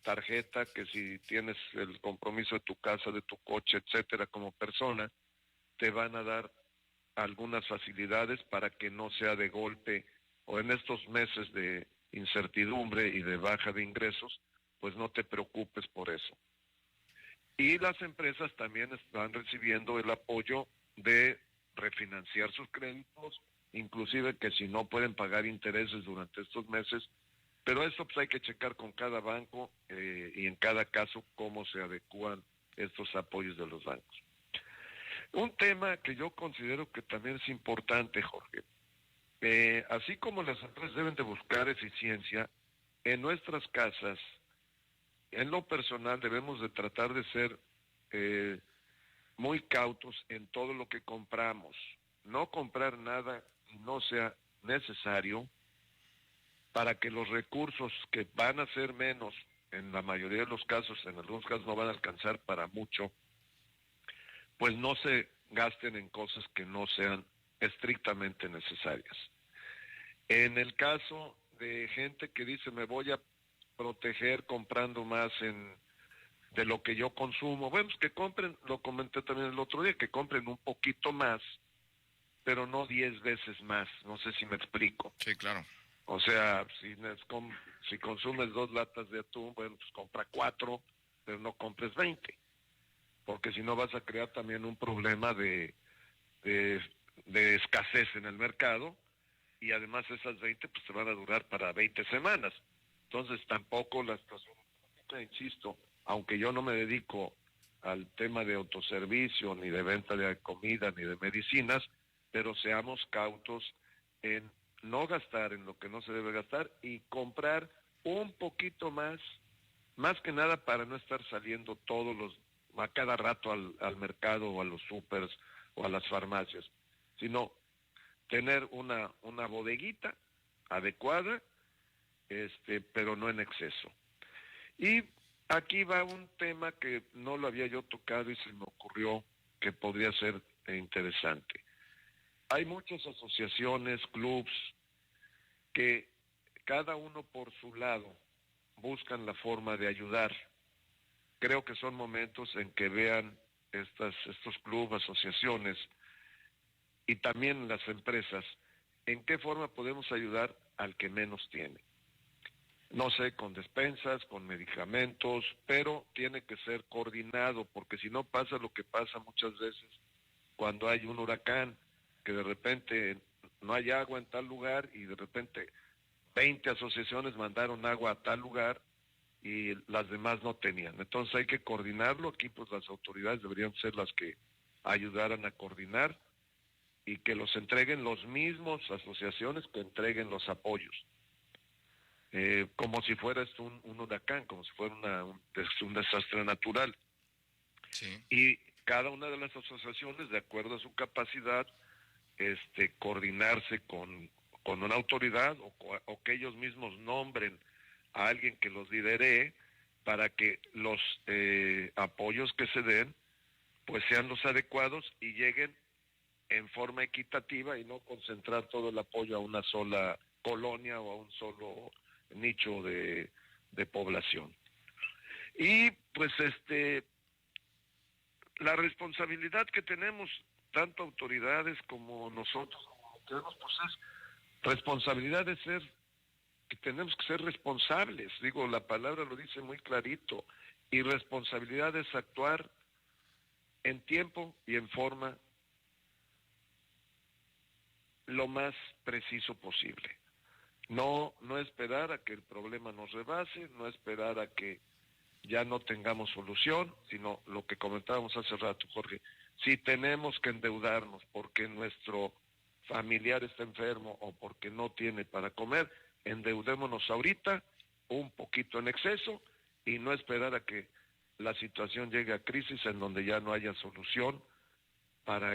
[SPEAKER 2] tarjeta, que si tienes el compromiso de tu casa, de tu coche, etcétera, como persona, te van a dar algunas facilidades para que no sea de golpe, o en estos meses de incertidumbre y de baja de ingresos, pues no te preocupes por eso. Y las empresas también están recibiendo el apoyo de refinanciar sus créditos, inclusive que si no pueden pagar intereses durante estos meses, pero eso pues hay que checar con cada banco y en cada caso cómo se adecúan estos apoyos de los bancos. Un tema que yo considero que también es importante, Jorge, así como las empresas deben de buscar eficiencia, en nuestras casas, en lo personal debemos de tratar de ser muy cautos en todo lo que compramos, no comprar nada que no sea necesario para que los recursos que van a ser menos, en la mayoría de los casos, en algunos casos no van a alcanzar para mucho, pues no se gasten en cosas que no sean estrictamente necesarias. En el caso de gente que dice me voy a proteger comprando más de lo que yo consumo, bueno, pues que compren, lo comenté también el otro día, que compren un poquito más, pero no 10 veces más, no sé si me explico.
[SPEAKER 1] Sí, claro.
[SPEAKER 2] O sea, si consumes 2 latas de atún, bueno, pues compra 4, pero no compres 20, porque si no vas a crear también un problema de escasez en el mercado, y además esas 20 pues te van a durar para 20 semanas. Entonces tampoco la situación, insisto, aunque yo no me dedico al tema de autoservicio, ni de venta de comida, ni de medicinas, pero seamos cautos en no gastar en lo que no se debe gastar y comprar un poquito más que nada para no estar saliendo a cada rato al mercado o a los supers o a las farmacias, sino tener una bodeguita adecuada, pero no en exceso. Y aquí va un tema que no lo había yo tocado y se me ocurrió que podría ser interesante. Hay muchas asociaciones, clubs, que cada uno por su lado buscan la forma de ayudar. Creo que son momentos en que vean estos clubes, asociaciones y también las empresas, en qué forma podemos ayudar al que menos tiene. No sé, con despensas, con medicamentos, pero tiene que ser coordinado, porque si no pasa lo que pasa muchas veces cuando hay un huracán, que de repente no hay agua en tal lugar y de repente 20 asociaciones mandaron agua a tal lugar y las demás no tenían. Entonces hay que coordinarlo. Aquí pues las autoridades deberían ser las que ayudaran a coordinar y que los entreguen los mismos asociaciones que entreguen los apoyos. Como si fuera esto un huracán, como si fuera un desastre natural.
[SPEAKER 1] Sí.
[SPEAKER 2] Y cada una de las asociaciones, de acuerdo a su capacidad, coordinarse con una autoridad o que ellos mismos nombren a alguien que los lidere para que los apoyos que se den pues sean los adecuados y lleguen en forma equitativa y no concentrar todo el apoyo a una sola colonia o a un solo nicho de población. Y pues la responsabilidad que tenemos tanto autoridades como nosotros como gobiernos, pues es responsabilidad de que tenemos que ser responsables. Digo, la palabra lo dice muy clarito, y responsabilidad es actuar en tiempo y en forma lo más preciso posible. No esperar a que el problema nos rebase, no esperar a que ya no tengamos solución, sino lo que comentábamos hace rato, Jorge, si tenemos que endeudarnos porque nuestro familiar está enfermo o porque no tiene para comer, endeudémonos ahorita, un poquito en exceso, y no esperar a que la situación llegue a crisis en donde ya no haya solución para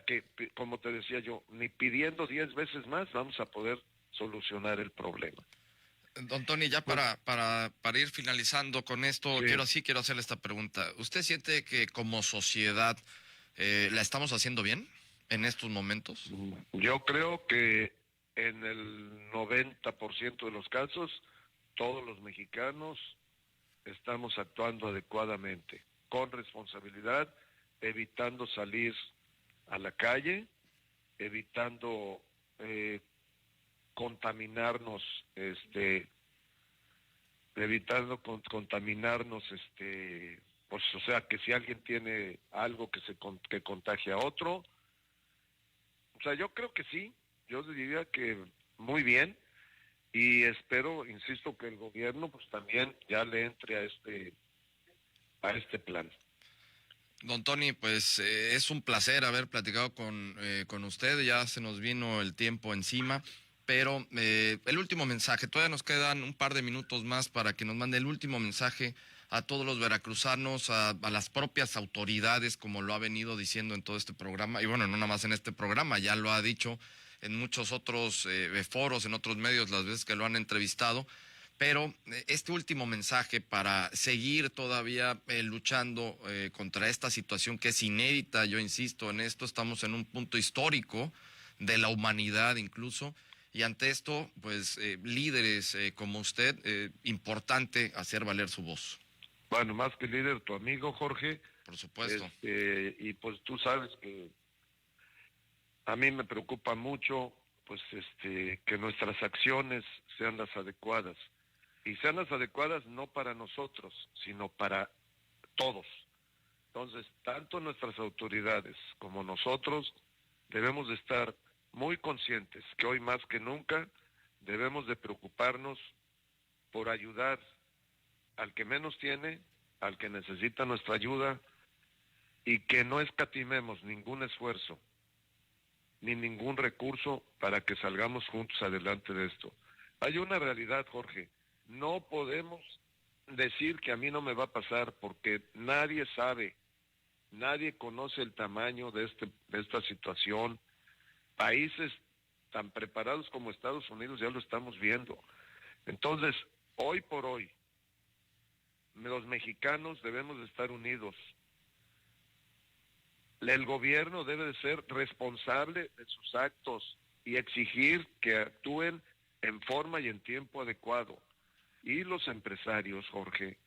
[SPEAKER 2] que, como te decía yo, ni pidiendo 10 veces más vamos a poder solucionar el problema.
[SPEAKER 1] Don Tony, ya para ir finalizando con esto,
[SPEAKER 2] sí.
[SPEAKER 1] quiero hacerle esta pregunta. ¿Usted siente que como sociedad la estamos haciendo bien en estos momentos?
[SPEAKER 2] Yo creo que en el 90% de los casos, todos los mexicanos estamos actuando adecuadamente, con responsabilidad, evitando salir a la calle, evitando contaminarnos, pues, o sea, que si alguien tiene algo que contagie a otro. O sea, yo creo que sí, yo diría que muy bien, y espero, insisto, que el gobierno pues también ya le entre a este plan.
[SPEAKER 1] Don Tony, pues es un placer haber platicado con usted, ya se nos vino el tiempo encima, pero el último mensaje, todavía nos quedan un par de minutos más para que nos mande el último mensaje a todos los veracruzanos, a las propias autoridades, como lo ha venido diciendo en todo este programa, y bueno, no nada más en este programa, ya lo ha dicho en muchos otros foros, en otros medios, las veces que lo han entrevistado. Pero este último mensaje para seguir todavía luchando contra esta situación que es inédita, yo insisto en esto, estamos en un punto histórico de la humanidad incluso, y ante esto, pues líderes como usted, importante hacer valer su voz.
[SPEAKER 2] Bueno, más que líder, tu amigo Jorge.
[SPEAKER 1] Por supuesto.
[SPEAKER 2] Y pues tú sabes que a mí me preocupa mucho pues que nuestras acciones sean las adecuadas. Y sean las adecuadas no para nosotros, sino para todos. Entonces, tanto nuestras autoridades como nosotros debemos de estar muy conscientes que hoy más que nunca debemos de preocuparnos por ayudar al que menos tiene, al que necesita nuestra ayuda, y que no escatimemos ningún esfuerzo ni ningún recurso para que salgamos juntos adelante de esto. Hay una realidad, Jorge. No podemos decir que a mí no me va a pasar, porque nadie sabe, nadie conoce el tamaño de esta situación. Países tan preparados como Estados Unidos ya lo estamos viendo. Entonces, hoy por hoy, los mexicanos debemos de estar unidos. El gobierno debe de ser responsable de sus actos y exigir que actúen en forma y en tiempo adecuado. Y los empresarios, Jorge,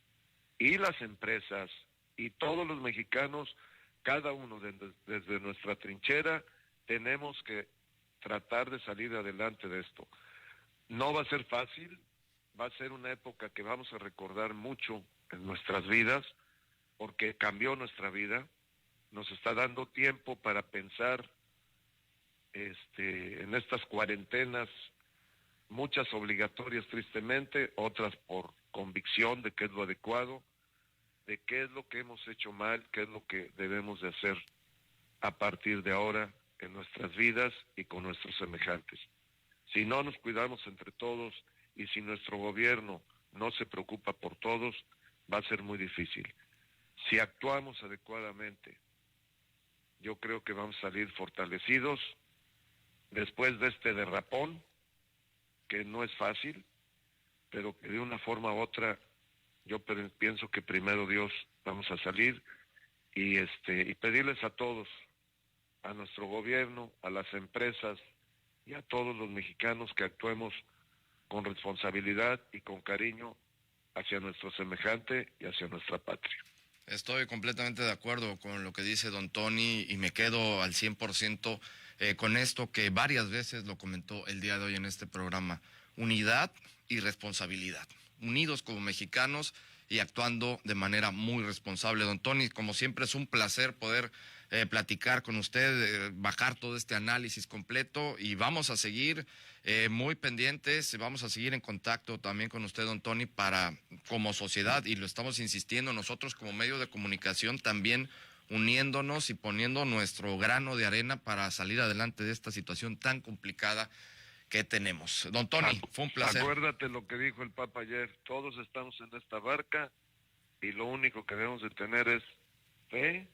[SPEAKER 2] y las empresas, y todos los mexicanos, cada uno desde nuestra trinchera, tenemos que tratar de salir adelante de esto. No va a ser fácil, va a ser una época que vamos a recordar mucho en nuestras vidas, porque cambió nuestra vida, nos está dando tiempo para pensar en estas cuarentenas, muchas obligatorias tristemente, otras por convicción de qué es lo adecuado, de qué es lo que hemos hecho mal, qué es lo que debemos de hacer a partir de ahora en nuestras vidas y con nuestros semejantes. Si no nos cuidamos entre todos y si nuestro gobierno no se preocupa por todos, va a ser muy difícil. Si actuamos adecuadamente, yo creo que vamos a salir fortalecidos después de este derrapón, que no es fácil, pero que de una forma u otra yo pienso que primero Dios vamos a salir, y pedirles a todos, a nuestro gobierno, a las empresas y a todos los mexicanos, que actuemos con responsabilidad y con cariño hacia nuestro semejante y hacia nuestra patria.
[SPEAKER 1] Estoy completamente de acuerdo con lo que dice don Tony y me quedo al 100% con esto que varias veces lo comentó el día de hoy en este programa. Unidad y responsabilidad. Unidos como mexicanos y actuando de manera muy responsable. Don Tony, como siempre es un placer poder platicar con usted, bajar todo este análisis completo, y vamos a seguir muy pendientes, vamos a seguir en contacto también con usted, don Tony, para como sociedad, y lo estamos insistiendo nosotros como medio de comunicación, también uniéndonos y poniendo nuestro grano de arena para salir adelante de esta situación tan complicada que tenemos. Don Tony, fue un placer.
[SPEAKER 2] Acuérdate lo que dijo el Papa ayer: todos estamos en esta barca y lo único que debemos de tener es fe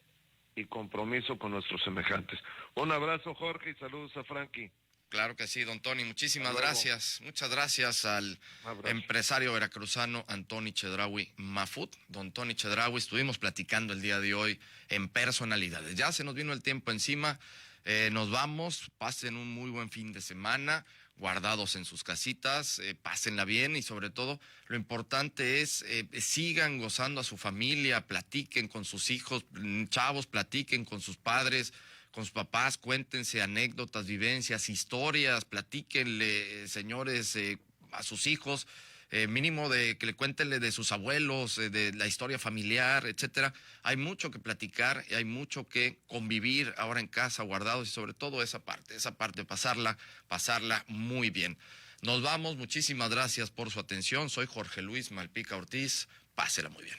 [SPEAKER 2] y compromiso con nuestros semejantes. Un abrazo, Jorge, y saludos a Frankie.
[SPEAKER 1] Claro que sí, don Tony, muchísimas gracias. Muchas gracias al empresario veracruzano Antoni Chedraui Mafut. Don Tony Chedraui, estuvimos platicando el día de hoy en personalidades. Ya se nos vino el tiempo encima, nos vamos, pasen un muy buen fin de semana, guardados en sus casitas, pásenla bien, y sobre todo lo importante es sigan gozando a su familia, platiquen con sus hijos, chavos, platiquen con sus padres, con sus papás, cuéntense anécdotas, vivencias, historias, platíquenle, señores, a sus hijos, mínimo de que le cuéntenle de sus abuelos, de la historia familiar, etcétera. Hay mucho que platicar y hay mucho que convivir ahora en casa, guardados, y sobre todo esa parte, pasarla muy bien. Nos vamos, muchísimas gracias por su atención. Soy Jorge Luis Malpica Ortiz. Pásela muy bien.